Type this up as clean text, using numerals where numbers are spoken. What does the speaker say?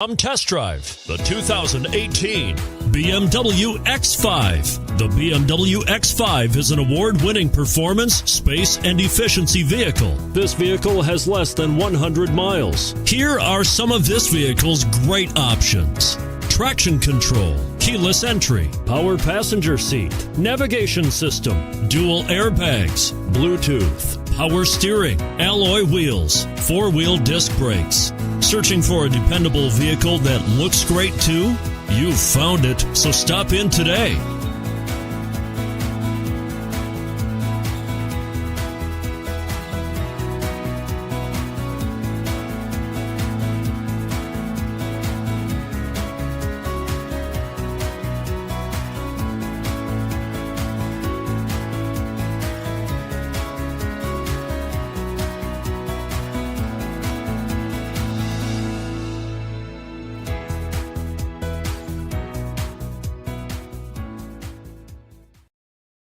Come test drive the 2018 BMW X5. The BMW X5 is an award-winning performance, space, and efficiency vehicle. This vehicle has less than 100 miles. Here are some of this vehicle's great options: traction control, keyless entry, power passenger seat, navigation system, dual airbags, Bluetooth, power steering, alloy wheels, four-wheel disc brakes. Searching for a dependable vehicle that looks great too? You've found it, so stop in today.